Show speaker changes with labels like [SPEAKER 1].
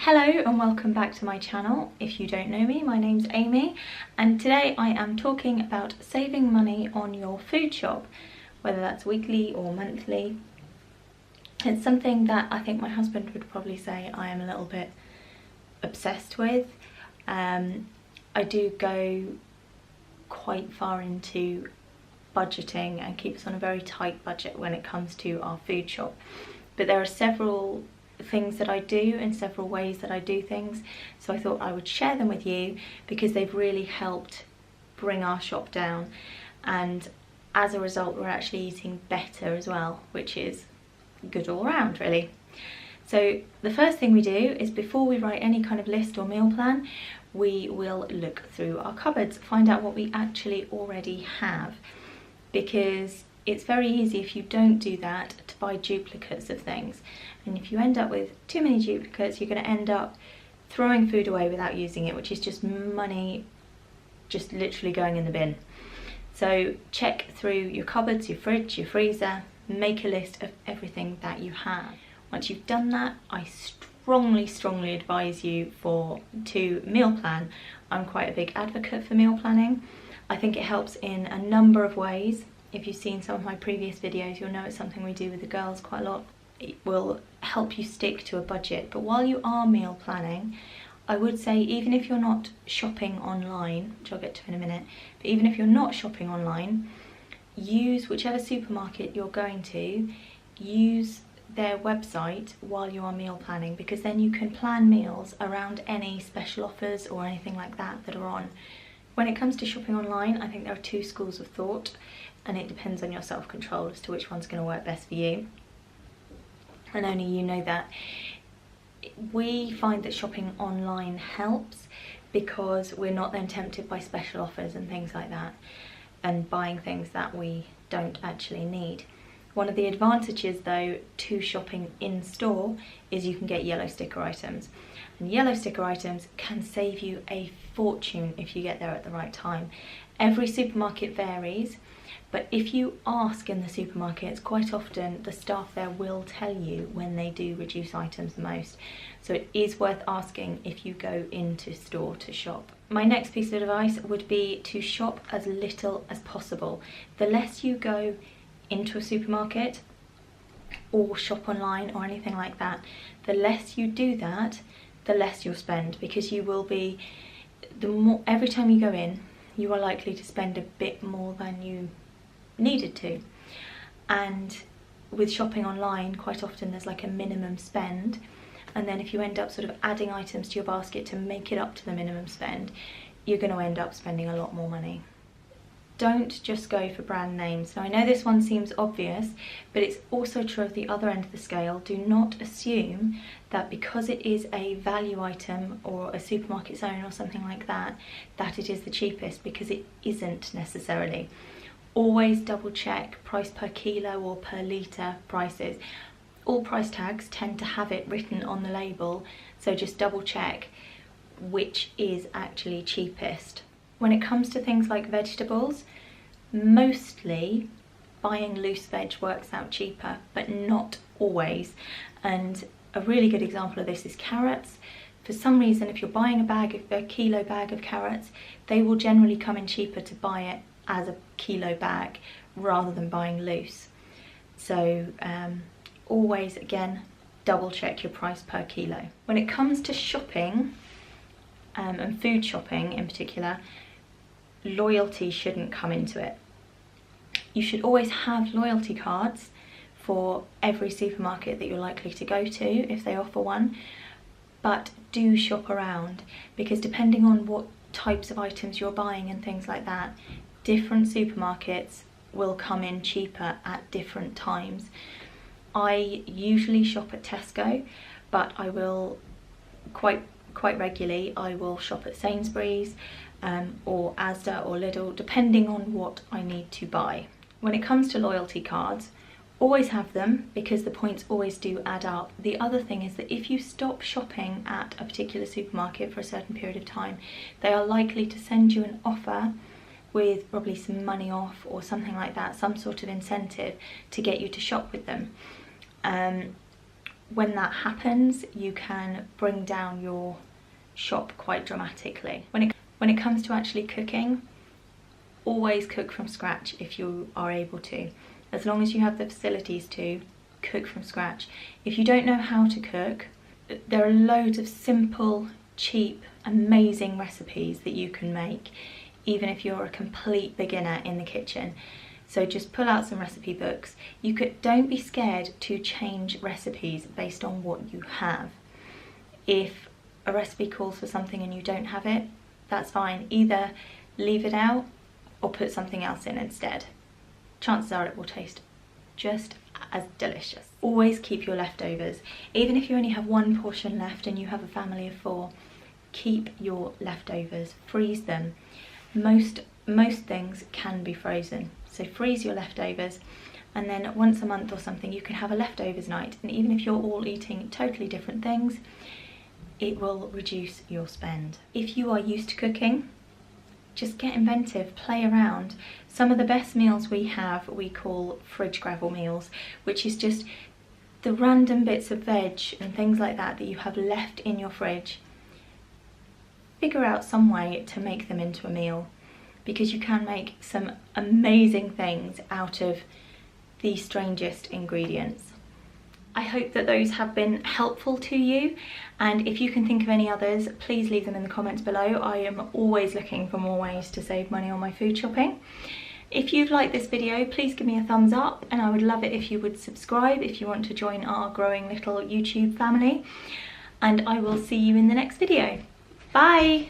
[SPEAKER 1] Hello and welcome back to my channel. If you don't know me, my name's Amy and today I am talking about saving money on your food shop, whether that's weekly or monthly. It's something that I think my husband would probably say I am a little bit obsessed with. I do go quite far into budgeting and keep us on a very tight budget when it comes to our food shop, but there are several things that I do and several ways that I do things, so I thought I would share them with you because they've really helped bring our shop down, and as a result we're actually eating better as well, which is good all around really. So the first thing we do is, before we write any kind of list or meal plan, we will look through our cupboards, find out what we actually already have, because it's very easy if you don't do that to buy duplicates of things, and if you end up with too many duplicates you're going to end up throwing food away without using it, which is just money just literally going in the bin. So check through your cupboards, your fridge, your freezer, make a list of everything that you have. Once you've done that, I strongly advise you to meal plan. I'm quite a big advocate for meal planning. I think it helps in a number of ways. If you've seen some of my previous videos, you'll know it's something we do with the girls quite a lot. It will help you stick to a budget. But while you are meal planning, I would say, even if you're not shopping online, which I'll get to in a minute, but even if you're not shopping online, use whichever supermarket you're going to, use their website while you are meal planning, because then you can plan meals around any special offers or anything like that that are on. When it comes to shopping online, I think there are two schools of thought, and it depends on your self-control as to which one's going to work best for you, and only you know that. We find that shopping online helps because we're not then tempted by special offers and things like that and buying things that we don't actually need. One of the advantages though to shopping in store is you can get yellow sticker items, and yellow sticker items can save you a fortune if you get there at the right time. Every supermarket varies, but if you ask in the supermarkets, quite often the staff there will tell you when they do reduce items the most. So it is worth asking if you go into store to shop. My next piece of advice would be to shop as little as possible. The less you go into a supermarket or shop online or anything like that, the less you do that, the less you'll spend, because you will be, every time you go in, you are likely to spend a bit more than you needed to. And with shopping online, quite often there's like a minimum spend, and then if you end up sort of adding items to your basket to make it up to the minimum spend, you're going to end up spending a lot more money. Don't just go for brand names. Now I know this one seems obvious, but it's also true of the other end of the scale. Do not assume that because it is a value item or a supermarket zone or something like that, that it is the cheapest, because it isn't necessarily. Always double check price per kilo or per litre prices. All price tags tend to have it written on the label, so just double check which is actually cheapest. When it comes to things like vegetables, mostly buying loose veg works out cheaper, but not always. And a really good example of this is carrots. For some reason, if you're buying a kilo bag of carrots, they will generally come in cheaper to buy it as a kilo bag rather than buying loose. So always, again, double check your price per kilo. When it comes to shopping, and food shopping in particular, loyalty shouldn't come into it. You should always have loyalty cards for every supermarket that you're likely to go to if they offer one, but do shop around, because depending on what types of items you're buying and things like that, different supermarkets will come in cheaper at different times. I usually shop at Tesco, but I will quite regularly I will shop at Sainsbury's or Asda or Lidl, depending on what I need to buy. When it comes to loyalty cards, always have them, because the points always do add up. The other thing is that if you stop shopping at a particular supermarket for a certain period of time, they are likely to send you an offer with probably some money off or something like that, some sort of incentive to get you to shop with them. when that happens, you can bring down your shop quite dramatically. When it comes to actually cooking, always cook from scratch if you are able to. As long as you have the facilities to, cook from scratch. If you don't know how to cook, there are loads of simple, cheap, amazing recipes that you can make, even if you're a complete beginner in the kitchen. So just pull out some recipe books. Don't be scared to change recipes based on what you have. If a recipe calls for something and you don't have it, that's fine. Either leave it out or put something else in instead. Chances are it will taste just as delicious. Always keep your leftovers. Even if you only have one portion left and you have a family of 4, keep your leftovers, freeze them. Most things can be frozen, so freeze your leftovers, and then once a month or something you can have a leftovers night, and even if you're all eating totally different things, it will reduce your spend. If you are used to cooking, just get inventive, play around. Some of the best meals we have we call fridge gravel meals, which is just the random bits of veg and things like that that you have left in your fridge. Figure out some way to make them into a meal, because you can make some amazing things out of the strangest ingredients. I hope that those have been helpful to you, and if you can think of any others, please leave them in the comments below. I am always looking for more ways to save money on my food shopping. If you've liked this video, please give me a thumbs up, and I would love it if you would subscribe if you want to join our growing little YouTube family, and I will see you in the next video. Bye!